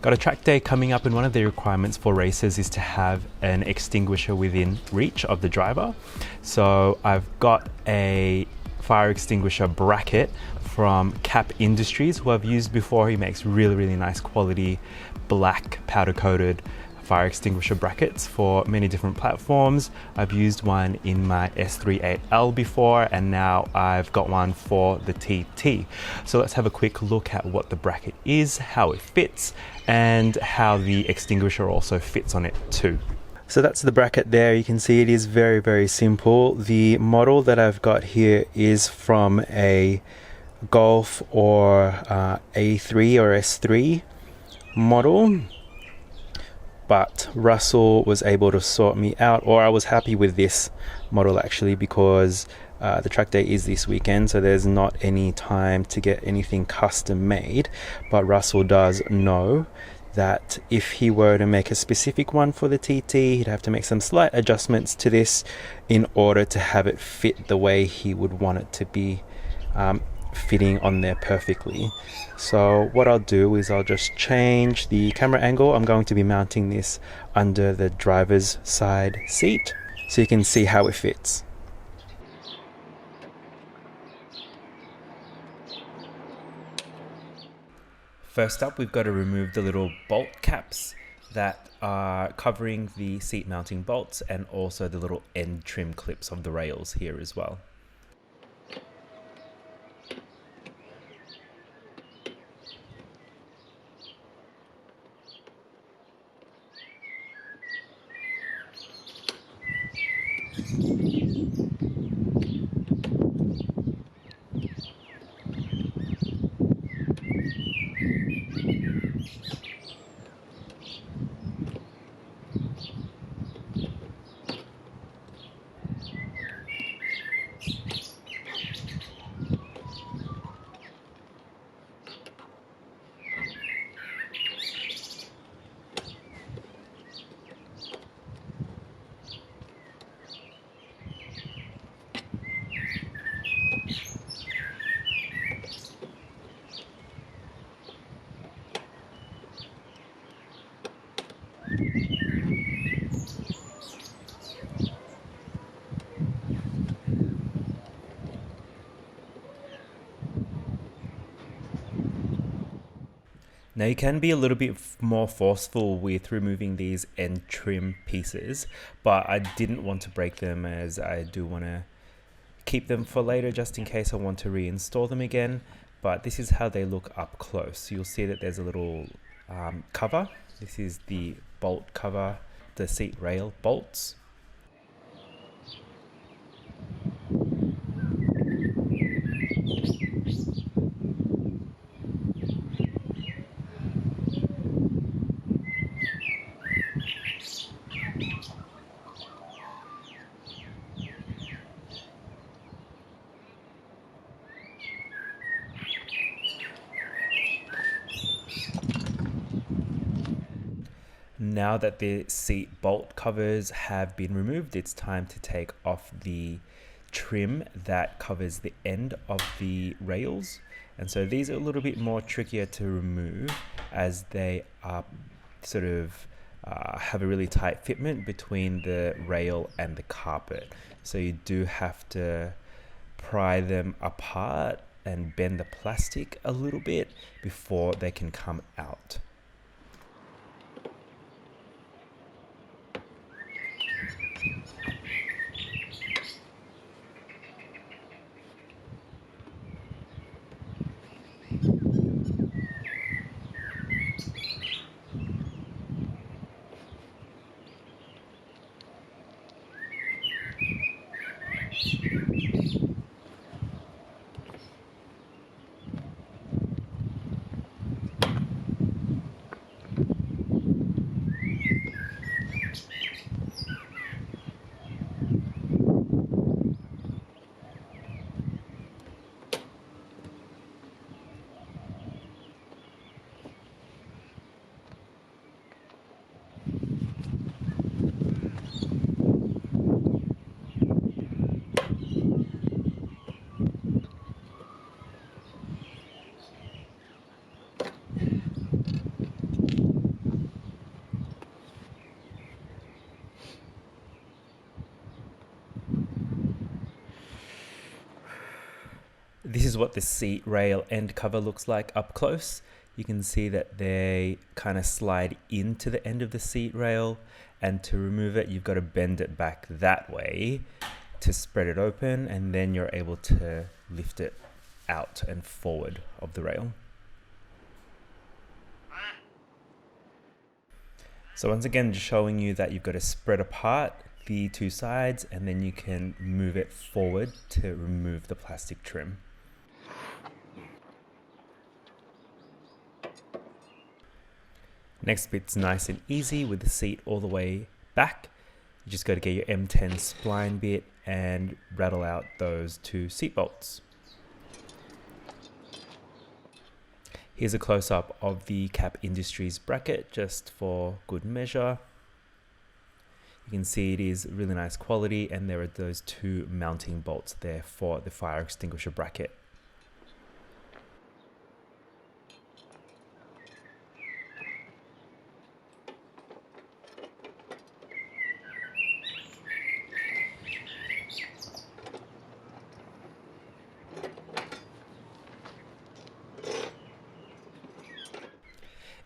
Got a track day coming up, and one of the requirements for racers is to have an extinguisher within reach of the driver. So I've got a fire extinguisher bracket from Kap Industries, who I've used before. He makes really nice quality black powder coated fire extinguisher brackets for many different platforms. I've used one in my S38L before, and now I've got one for the TT. So let's have a quick look at what the bracket is, how it fits, and how the extinguisher also fits on it too. So that's the bracket there. You can see it is very simple. The model that I've got here is from a Golf or A3 or S3 model, but Russell was able to sort me out, or I was happy with this model actually, because the track day is this weekend, so there's not any time to get anything custom made. But Russell does know that if he were to make a specific one for the TT, he'd have to make some slight adjustments to this in order to have it fit the way he would want it to be fitting on there perfectly. So what I'll do is I'll just change the camera angle. I'm going to be mounting this under the driver's side seat so you can see how it fits. First up, we've got to remove the little bolt caps that are covering the seat mounting bolts, and also the little end trim clips of the rails here as well. Now you can be a little bit more forceful with removing these end trim pieces, but I didn't want to break them, as I do want to keep them for later just in case I want to reinstall them again. But this is how they look up close. You'll see that there's a little cover. This is the bolt cover, the seat rail bolts. Now that the seat bolt covers have been removed, it's time to take off the trim that covers the end of the rails. And so these are a little bit more trickier to remove, as they are sort of have a really tight fitment between the rail and the carpet. So you do have to pry them apart and bend the plastic a little bit before they can come out. This is what the seat rail end cover looks like up close. You can see that they kind of slide into the end of the seat rail, and to remove it, you've got to bend it back that way to spread it open, and then you're able to lift it out and forward of the rail. So once again, just showing you that you've got to spread apart the two sides, and then you can move it forward to remove the plastic trim. Next bit's nice and easy with the seat all the way back. You just got to get your M10 spline bit and rattle out those two seat bolts. Here's a close-up of the Kap Industries bracket just for good measure. You can see it is really nice quality, and there are those two mounting bolts there for the fire extinguisher bracket.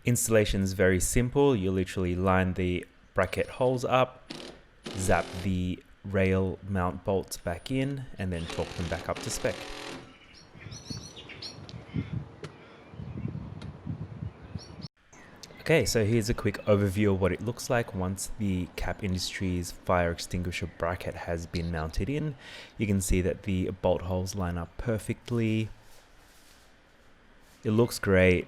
Installation is very simple. You literally line the bracket holes up, zap the rail mount bolts back in, and then torque them back up to spec. Okay, so here's a quick overview of what it looks like once the Kap Industries fire extinguisher bracket has been mounted in. You can see that the bolt holes line up perfectly. It looks great.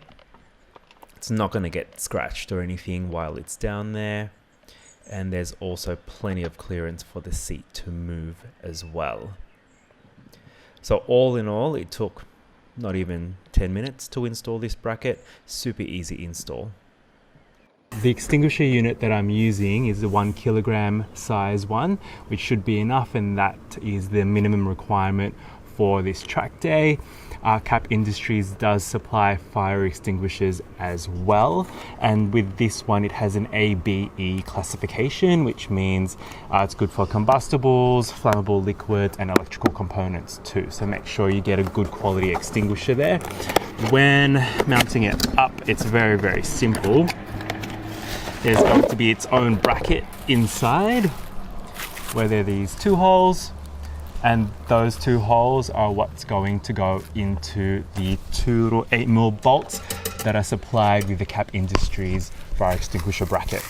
It's not going to get scratched or anything while it's down there. And there's also plenty of clearance for the seat to move as well. So all in all, it took not even 10 minutes to install this bracket. Super easy install. The extinguisher unit that I'm using is the 1 kilogram size one, which should be enough, and that is the minimum requirement for this track day. Kap Industries does supply fire extinguishers as well, and with this one it has an ABE classification, which means it's good for combustibles, flammable liquids and electrical components too, so make sure you get a good quality extinguisher there. When mounting it up, it's very, very simple. There's going to be its own bracket inside where there are these two holes, and those two holes are what's going to go into the two 8mm bolts that are supplied with the Kap Industries fire extinguisher bracket.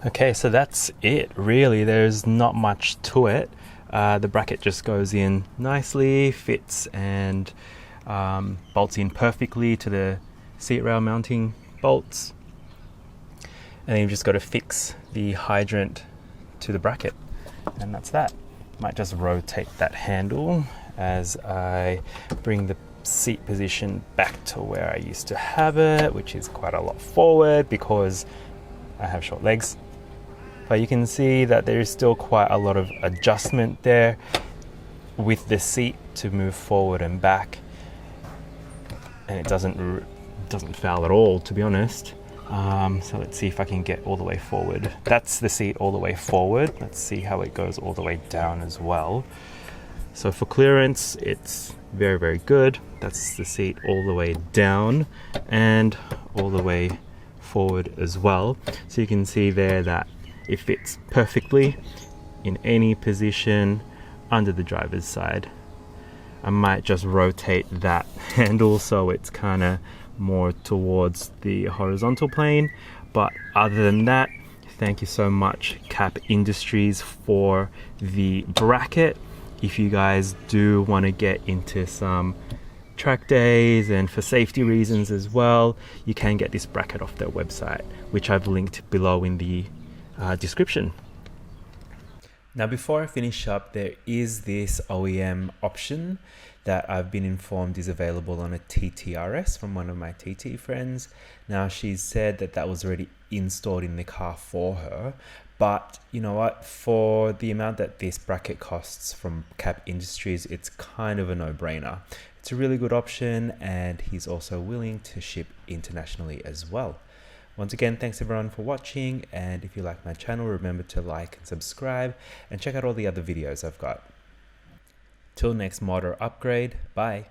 Okay, so that's it really. There's not much to it. The bracket just goes in nicely, fits and bolts in perfectly to the seat rail mounting bolts. And then you've just got to fix the hydrant to the bracket, and that's that. Might just rotate that handle as I bring the seat position back to where I used to have it, which is quite a lot forward because I have short legs. But you can see that there is still quite a lot of adjustment there with the seat to move forward and back, and it doesn't foul at all, to be honest. So let's see if I can get all the way forward. That's the seat all the way forward. Let's see how it goes all the way down as well. So for clearance, it's very, very good. That's the seat all the way down and all the way forward as well. So you can see there that it fits perfectly in any position under the driver's side. I might just rotate that handle so it's kind of more towards the horizontal plane, but other than that, thank you so much Kap Industries for the bracket. If you guys do want to get into some track days and for safety reasons as well, you can get this bracket off their website, which I've linked below in the description. Now before I finish up, there is this OEM option that I've been informed is available on a TTRS from one of my TT friends. Now she's said that that was already installed in the car for her, but you know what, for the amount that this bracket costs from Kap Industries, it's kind of a no-brainer. It's a really good option, and he's also willing to ship internationally as well. Once again, thanks everyone for watching, and if you like my channel, remember to like and subscribe and check out all the other videos I've got. Till next mod or upgrade, bye.